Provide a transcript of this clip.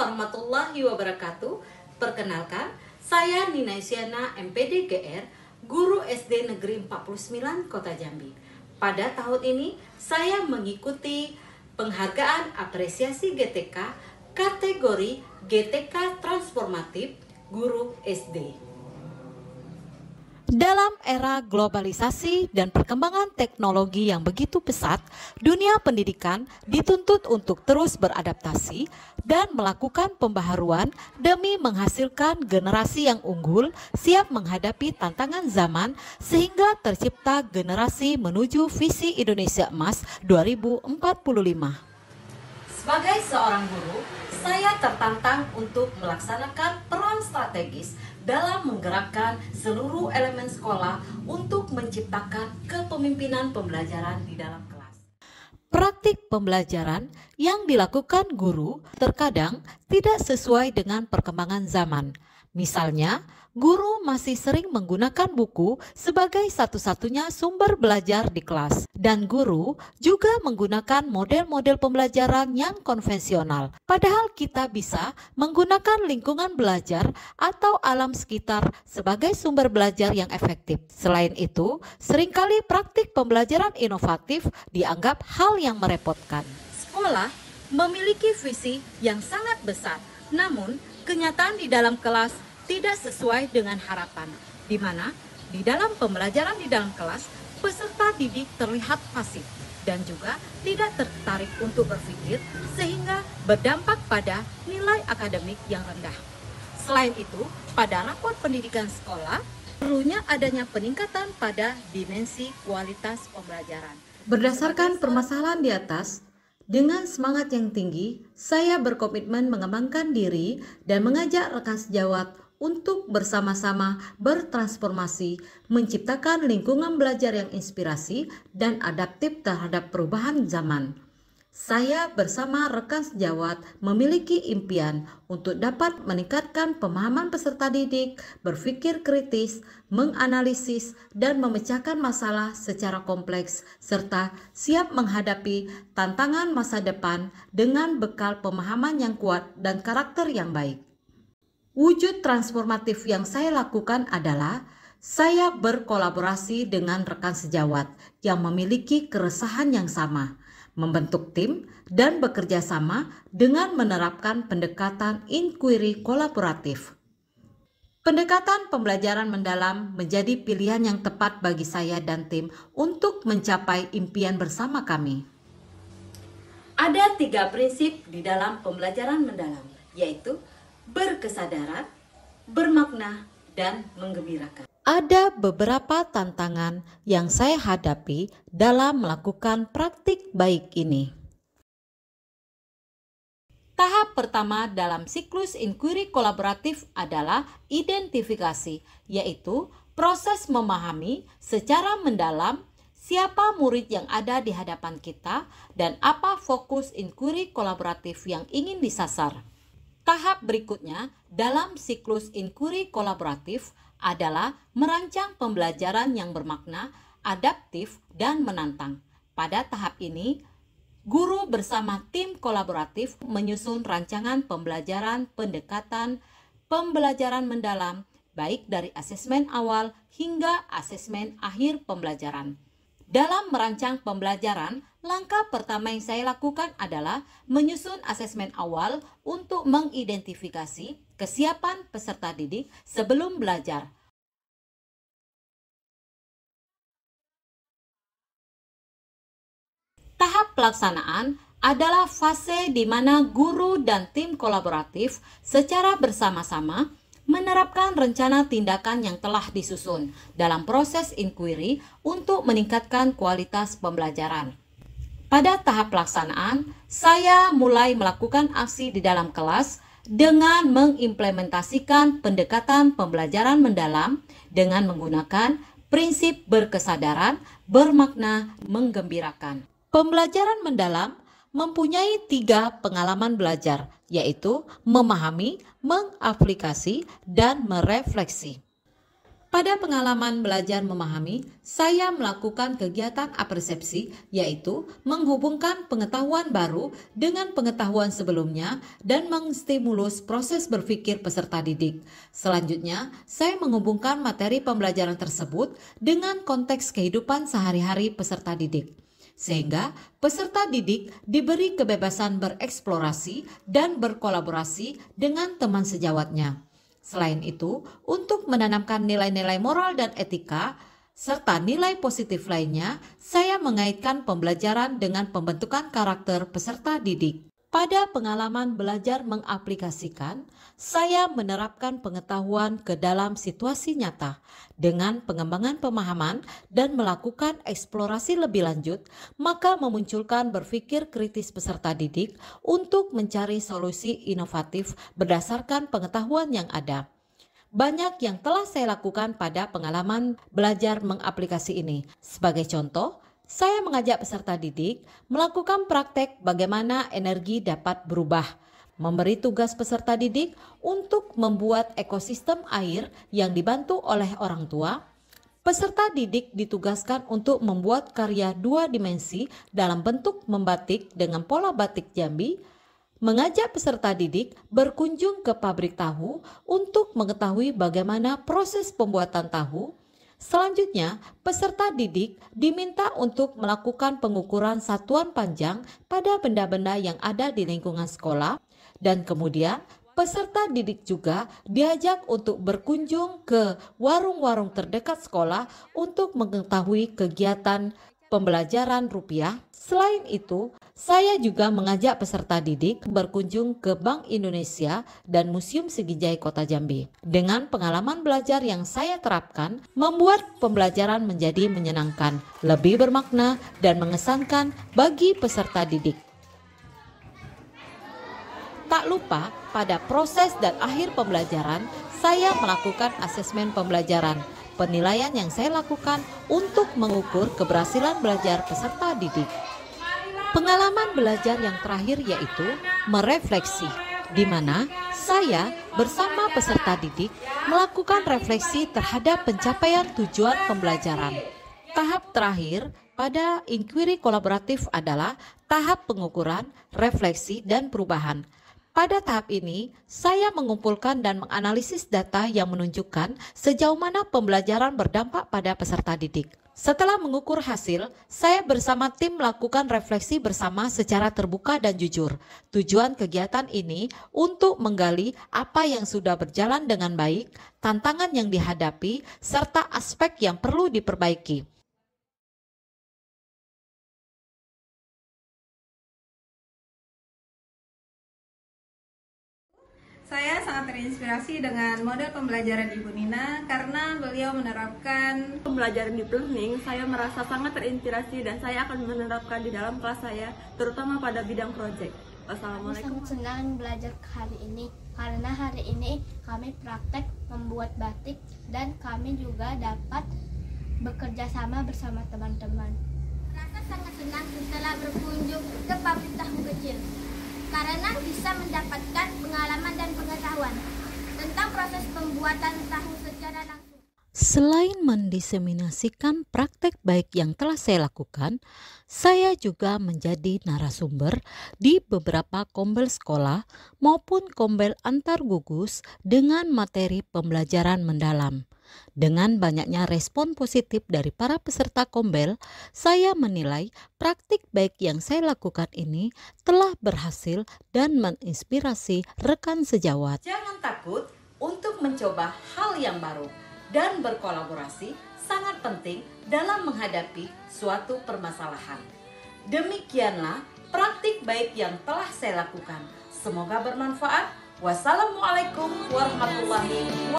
warahmatullahi wabarakatuh. Perkenalkan, saya Nina Isyana, MPD GR, Guru SD Negeri 49 Kota Jambi. Pada tahun ini, saya mengikuti penghargaan apresiasi GTK kategori GTK Transformatif Guru SD. Dalam era globalisasi dan perkembangan teknologi yang begitu pesat, dunia pendidikan dituntut untuk terus beradaptasi dan melakukan pembaharuan demi menghasilkan generasi yang unggul, siap menghadapi tantangan zaman sehingga tercipta generasi menuju visi Indonesia Emas 2045. Sebagai seorang guru, saya tertantang untuk melaksanakan peran strategis dalam menggerakkan seluruh elemen sekolah untuk menciptakan kepemimpinan pembelajaran di dalam kelas. Praktik pembelajaran yang dilakukan guru terkadang tidak sesuai dengan perkembangan zaman. Misalnya, guru masih sering menggunakan buku sebagai satu-satunya sumber belajar di kelas. Dan guru juga menggunakan model-model pembelajaran yang konvensional. Padahal kita bisa menggunakan lingkungan belajar atau alam sekitar sebagai sumber belajar yang efektif. Selain itu, seringkali praktik pembelajaran inovatif dianggap hal yang merepotkan. Sekolah memiliki visi yang sangat besar, namun kenyataan di dalam kelas tidak sesuai dengan harapan, di mana di dalam pembelajaran di dalam kelas, peserta didik terlihat pasif dan juga tidak tertarik untuk berpikir sehingga berdampak pada nilai akademik yang rendah. Selain itu, pada rapor pendidikan sekolah, perlunya adanya peningkatan pada dimensi kualitas pembelajaran. Berdasarkan permasalahan di atas, dengan semangat yang tinggi, saya berkomitmen mengembangkan diri dan mengajak rekan sejawat untuk bersama-sama bertransformasi, menciptakan lingkungan belajar yang inspirasi dan adaptif terhadap perubahan zaman. Saya bersama rekan sejawat memiliki impian untuk dapat meningkatkan pemahaman peserta didik, berpikir kritis, menganalisis, dan memecahkan masalah secara kompleks, serta siap menghadapi tantangan masa depan dengan bekal pemahaman yang kuat dan karakter yang baik. Wujud transformatif yang saya lakukan adalah saya berkolaborasi dengan rekan sejawat yang memiliki keresahan yang sama, membentuk tim dan bekerja sama dengan menerapkan pendekatan inquiry kolaboratif. Pendekatan pembelajaran mendalam menjadi pilihan yang tepat bagi saya dan tim untuk mencapai impian bersama kami. Ada 3 prinsip di dalam pembelajaran mendalam, yaitu berkesadaran, bermakna, dan menggembirakan. Ada beberapa tantangan yang saya hadapi dalam melakukan praktik baik ini. Tahap pertama dalam siklus inquiry kolaboratif adalah identifikasi, yaitu proses memahami secara mendalam siapa murid yang ada di hadapan kita dan apa fokus inquiry kolaboratif yang ingin disasar. Tahap berikutnya dalam siklus inquiry kolaboratif adalah merancang pembelajaran yang bermakna, adaptif, dan menantang. Pada tahap ini, guru bersama tim kolaboratif menyusun rancangan pembelajaran pendekatan pembelajaran mendalam, baik dari asesmen awal hingga asesmen akhir pembelajaran. Dalam merancang pembelajaran, langkah pertama yang saya lakukan adalah menyusun asesmen awal untuk mengidentifikasi kesiapan peserta didik sebelum belajar. Tahap pelaksanaan adalah fase di mana guru dan tim kolaboratif secara bersama-sama menerapkan rencana tindakan yang telah disusun dalam proses inquiry untuk meningkatkan kualitas pembelajaran. Pada tahap pelaksanaan, saya mulai melakukan aksi di dalam kelas dengan mengimplementasikan pendekatan pembelajaran mendalam dengan menggunakan prinsip berkesadaran, bermakna, menggembirakan. Pembelajaran mendalam mempunyai 3 pengalaman belajar, yaitu memahami, mengaplikasi, dan merefleksi. Pada pengalaman belajar memahami, saya melakukan kegiatan apersepsi, yaitu menghubungkan pengetahuan baru dengan pengetahuan sebelumnya dan menstimulus proses berpikir peserta didik. Selanjutnya, saya menghubungkan materi pembelajaran tersebut dengan konteks kehidupan sehari-hari peserta didik, sehingga peserta didik diberi kebebasan bereksplorasi dan berkolaborasi dengan teman sejawatnya. Selain itu, untuk menanamkan nilai-nilai moral dan etika, serta nilai positif lainnya, saya mengaitkan pembelajaran dengan pembentukan karakter peserta didik. Pada pengalaman belajar mengaplikasikan, saya menerapkan pengetahuan ke dalam situasi nyata dengan pengembangan pemahaman dan melakukan eksplorasi lebih lanjut, maka memunculkan berpikir kritis peserta didik untuk mencari solusi inovatif berdasarkan pengetahuan yang ada. Banyak yang telah saya lakukan pada pengalaman belajar mengaplikasi ini. Sebagai contoh, saya mengajak peserta didik melakukan praktek bagaimana energi dapat berubah, memberi tugas peserta didik untuk membuat ekosistem air yang dibantu oleh orang tua. Peserta didik ditugaskan untuk membuat karya 2 dimensi dalam bentuk membatik dengan pola batik Jambi, mengajak peserta didik berkunjung ke pabrik tahu untuk mengetahui bagaimana proses pembuatan tahu. Selanjutnya, peserta didik diminta untuk melakukan pengukuran satuan panjang pada benda-benda yang ada di lingkungan sekolah, dan kemudian peserta didik juga diajak untuk berkunjung ke warung-warung terdekat sekolah untuk mengetahui kegiatan pembelajaran rupiah. Selain itu, saya juga mengajak peserta didik berkunjung ke Bank Indonesia dan Museum Segijai Kota Jambi. Dengan pengalaman belajar yang saya terapkan, membuat pembelajaran menjadi menyenangkan, lebih bermakna, dan mengesankan bagi peserta didik. Tak lupa, pada proses dan akhir pembelajaran, saya melakukan asesmen pembelajaran. Penilaian yang saya lakukan untuk mengukur keberhasilan belajar peserta didik. Pengalaman belajar yang terakhir yaitu merefleksi, di mana saya bersama peserta didik melakukan refleksi terhadap pencapaian tujuan pembelajaran. Tahap terakhir pada inquiry kolaboratif adalah tahap pengukuran, refleksi, dan perubahan. Pada tahap ini, saya mengumpulkan dan menganalisis data yang menunjukkan sejauh mana pembelajaran berdampak pada peserta didik. Setelah mengukur hasil, saya bersama tim melakukan refleksi bersama secara terbuka dan jujur. Tujuan kegiatan ini untuk menggali apa yang sudah berjalan dengan baik, tantangan yang dihadapi, serta aspek yang perlu diperbaiki. Saya sangat terinspirasi dengan model pembelajaran Ibu Nina karena beliau menerapkan pembelajaran deep learning. Saya merasa sangat terinspirasi dan saya akan menerapkan di dalam kelas saya, terutama pada bidang proyek. Wassalamualaikum. Sangat senang belajar hari ini karena hari ini kami praktek membuat batik dan kami juga dapat bekerja sama bersama teman-teman. Rasa sangat senang setelah berkunjung ke pabrik tahu kecil karena bisa mendapatkan pengalaman dan pengetahuan tentang proses pembuatan tahu secara langsung. Selain mendiseminasikan praktek baik yang telah saya lakukan, saya juga menjadi narasumber di beberapa kombel sekolah maupun kombel antar gugus dengan materi pembelajaran mendalam. Dengan banyaknya respon positif dari para peserta kombel, saya menilai praktik baik yang saya lakukan ini telah berhasil dan menginspirasi rekan sejawat. Jangan takut untuk mencoba hal yang baru dan berkolaborasi sangat penting dalam menghadapi suatu permasalahan. Demikianlah praktik baik yang telah saya lakukan. Semoga bermanfaat. Wassalamualaikum warahmatullahi wabarakatuh.